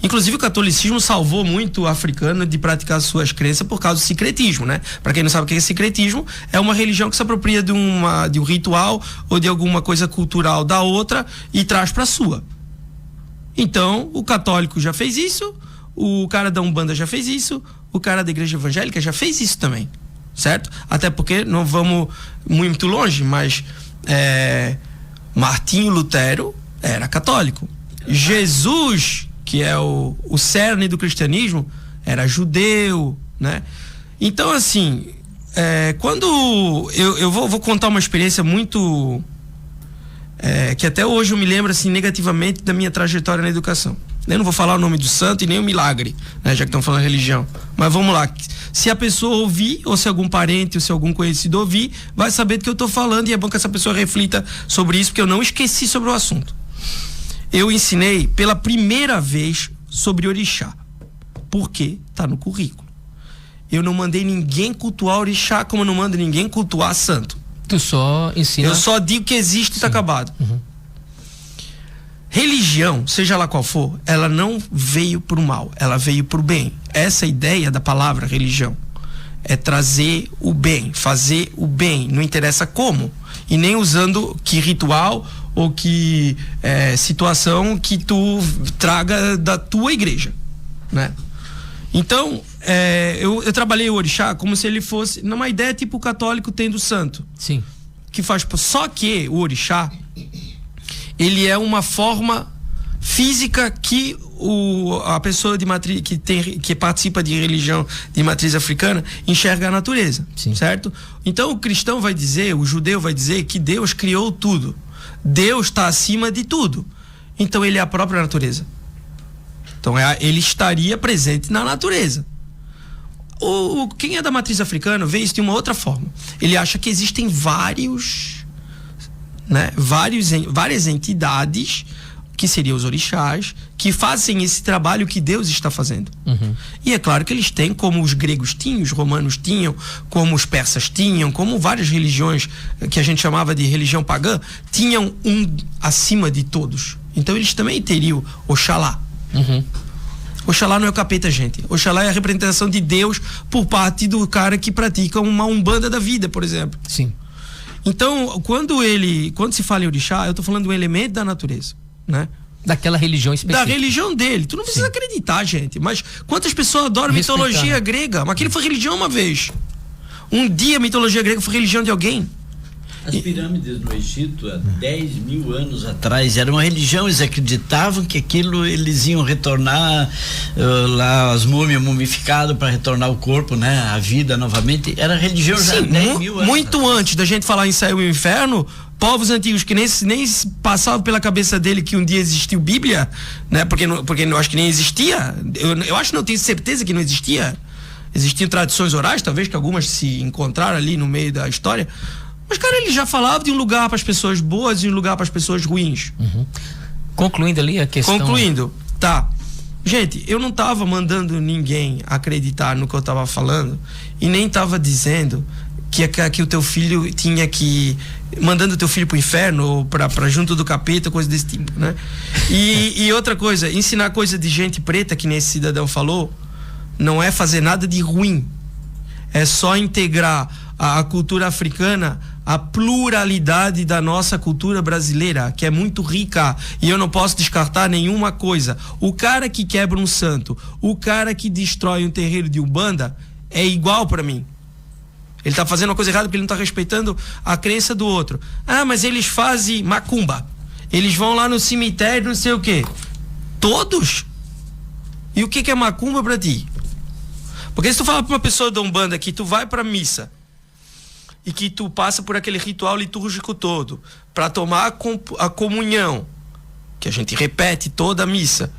Inclusive, o catolicismo salvou muito o africano de praticar suas crenças por causa do sincretismo, né? Para quem não sabe o que é sincretismo, é uma religião que se apropria de um ritual ou de alguma coisa cultural da outra e traz para sua. Então, o católico já fez isso, o cara da Umbanda já fez isso, o cara da igreja evangélica já fez isso também, certo? Até porque não vamos muito longe, mas Martinho Lutero era católico. Jesus, que é o cerne do cristianismo, era judeu, né? Então, assim, quando eu vou contar uma experiência muito que até hoje eu me lembro, assim, negativamente da minha trajetória na educação. Eu não vou falar o nome do santo e nem o milagre, né, já que estão falando religião, mas vamos lá. Se a pessoa ouvir, ou se algum parente ou se algum conhecido ouvir, vai saber do que eu estou falando, e é bom que essa pessoa reflita sobre isso, porque eu não esqueci sobre o assunto. Eu ensinei pela primeira vez sobre orixá, porque está no currículo. Eu não mandei ninguém cultuar orixá, como eu não mando ninguém cultuar santo. Tu só ensina. Eu só digo que existe e está acabado. Uhum. Religião, seja lá qual for, ela não veio pro mal, ela veio pro bem. Essa ideia da palavra religião é trazer o bem, fazer o bem, não interessa como, e nem usando que ritual ou que situação que tu traga da tua igreja, né? Então, eu trabalhei o orixá como se ele fosse, numa ideia tipo o católico tendo santo. Sim. Que faz, só que o orixá, ele é uma forma física que a pessoa de matriz que participa de religião de matriz africana enxerga a natureza. Sim. Certo? Então o cristão vai dizer, o judeu vai dizer que Deus criou tudo. Deus está acima de tudo. Então ele é a própria natureza. Então ele estaria presente na natureza. Quem é da matriz africana vê isso de uma outra forma. Ele acha que existem várias entidades, que seriam os orixás, que fazem esse trabalho que Deus está fazendo. Uhum. E é claro que eles têm, como os gregos tinham, os romanos tinham, como os persas tinham, como várias religiões que a gente chamava de religião pagã, tinham um acima de todos. Então eles também teriam Oxalá. Uhum. Oxalá não é o capeta, gente. Oxalá é a representação de Deus por parte do cara que pratica uma umbanda da vida, por exemplo. Sim. Então, quando se fala em orixá, eu estou falando de um elemento da natureza, né? Daquela religião específica. Da religião dele. Tu não precisa acreditar, gente. Mas quantas pessoas adoram mitologia grega? Mas aquilo foi religião uma vez. Um dia a mitologia grega foi religião de alguém. As pirâmides no Egito, há 10 mil anos atrás, era uma religião, eles acreditavam que aquilo eles iam retornar lá, as múmias mumificadas para retornar o corpo, né? A vida novamente. Era religião já há 10 mil anos. Muito antes da gente falar em céu e inferno, povos antigos que nem passavam pela cabeça dele que um dia existiu Bíblia, né? Porque eu acho que nem existia. Eu acho, não tenho certeza que não existia. Existiam tradições orais, talvez que algumas se encontraram ali no meio da história. Mas, cara, ele já falava de um lugar para as pessoas boas e um lugar para as pessoas ruins. Uhum. Concluindo ali a questão. Tá. Gente, eu não tava mandando ninguém acreditar no que eu tava falando e nem tava dizendo que o teu filho tinha que... mandando o teu filho pro inferno ou pra junto do capeta, coisa desse tipo, né? E outra coisa, ensinar coisa de gente preta, que nem esse cidadão falou, não é fazer nada de ruim. É só integrar a cultura africana, a pluralidade da nossa cultura brasileira, que é muito rica, e eu não posso descartar nenhuma coisa. O cara que quebra um santo, o cara que destrói um terreiro de Umbanda, é igual para mim. Ele tá fazendo uma coisa errada porque ele não tá respeitando a crença do outro. Ah, mas eles fazem macumba. Eles vão lá no cemitério, não sei o quê. Todos? E o que é macumba pra ti? Porque se tu fala pra uma pessoa da Umbanda que tu vai pra missa e que tu passa por aquele ritual litúrgico todo para tomar a comunhão, que a gente repete toda a missa,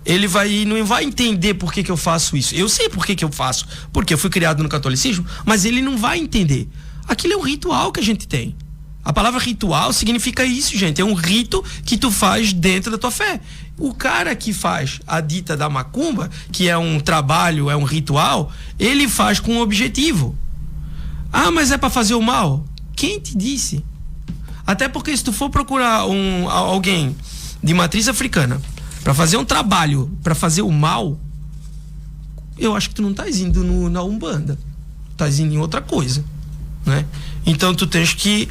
ele não vai entender por que eu faço isso. Eu sei por que eu faço, porque eu fui criado no catolicismo, mas ele não vai entender. Aquilo é um ritual que a gente tem. A palavra ritual significa isso, gente. É um rito que tu faz dentro da tua fé. O cara que faz a dita da macumba, que é um trabalho, é um ritual, ele faz com um objetivo. Ah, mas é para fazer o mal? Quem te disse? Até porque se tu for procurar alguém de matriz africana para fazer um trabalho, para fazer o mal, eu acho que tu não estás indo na Umbanda. Estás indo em outra coisa, né? Então tu tens que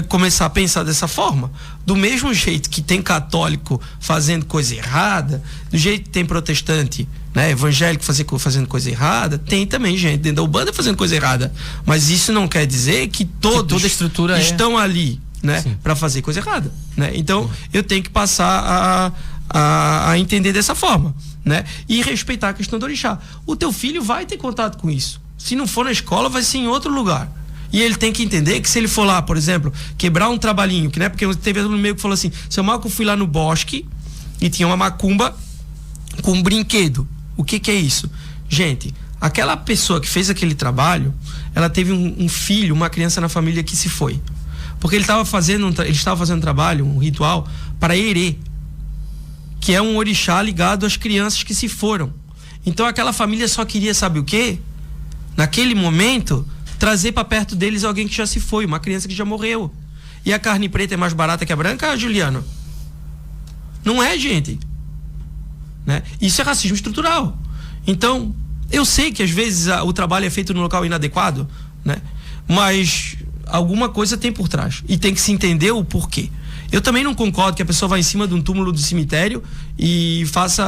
começar a pensar dessa forma. Do mesmo jeito que tem católico fazendo coisa errada, do jeito que tem protestante, né, evangélico fazendo coisa errada, tem também gente dentro da Umbanda fazendo coisa errada. Mas isso não quer dizer que toda a estrutura estão ali, né, para fazer coisa errada, né? Então eu tenho que passar a entender dessa forma, né? E respeitar a questão do orixá. O teu filho vai ter contato com isso. Se não for na escola, vai ser em outro lugar. E ele tem que entender que se ele for lá, por exemplo, quebrar um trabalhinho, que, né, porque teve um meio que falou assim: seu Marco, eu fui lá no bosque e tinha uma macumba com um brinquedo. O que é isso? Gente, aquela pessoa que fez aquele trabalho, ela teve um filho, uma criança na família que se foi. Porque ele estava fazendo um trabalho, um ritual para Erê, que é um orixá ligado às crianças que se foram. Então aquela família só queria, sabe o quê? Naquele momento, trazer para perto deles alguém que já se foi, uma criança que já morreu. E a carne preta é mais barata que a branca, Juliano? Não é, gente. Né? Isso é racismo estrutural. Então, eu sei que às vezes o trabalho é feito no local inadequado, né? Mas alguma coisa tem por trás. E tem que se entender o porquê. Eu também não concordo que a pessoa vá em cima de um túmulo do cemitério e faça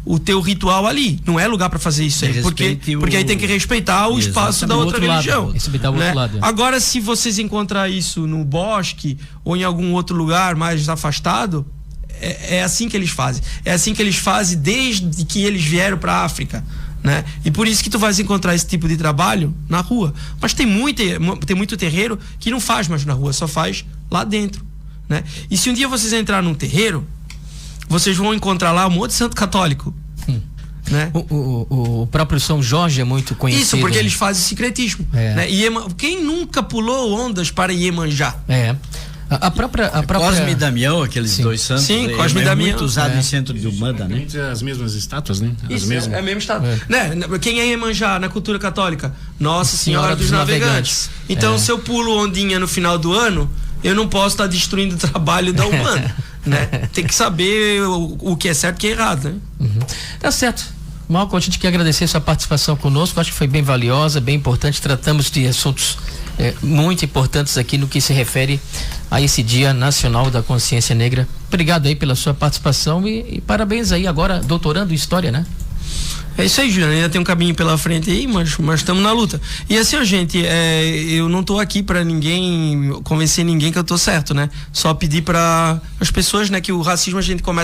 o teu ritual ali. Não é lugar para fazer isso aí, porque aí tem que respeitar o espaço da outra religião. Respeitar o outro lado. Agora, se vocês encontrar isso no bosque ou em algum outro lugar mais afastado, é assim que eles fazem. É assim que eles fazem desde que eles vieram para a África, né? E por isso que tu vais encontrar esse tipo de trabalho na rua. Mas tem muito terreiro que não faz mais na rua, só faz lá dentro, né? E se um dia vocês entrarem num terreiro, vocês vão encontrar lá um monte de santo católico, né? O próprio São Jorge é muito conhecido. Isso, porque eles fazem secretismo, né? Quem nunca pulou ondas para Iemanjá? A própria... Cosme e Damião, aqueles dois santos. Sim, Cosme e Damião. Muito usado em centro de Umbanda, né? As mesmas estátuas, né? Isso, é a mesma estátua. Né? Quem é Iemanjá na cultura católica? Nossa Senhora dos Navegantes. Então, se eu pulo ondinha no final do ano, eu não posso estar destruindo o trabalho da Umbanda, né? Tem que saber o que é certo e o que é errado, né? Tá certo. Malco, a gente quer agradecer a sua participação conosco, acho que foi bem valiosa, bem importante, tratamos de assuntos muito importantes aqui no que se refere a esse Dia Nacional da Consciência Negra. Obrigado aí pela sua participação e parabéns aí agora, doutorando em História, né? É isso aí, Juliano, ainda tem um caminho pela frente aí, mas estamos na luta. E assim, ó, gente, eu não tô aqui para convencer ninguém que eu tô certo, né? Só pedir para as pessoas, né, que o racismo a gente começa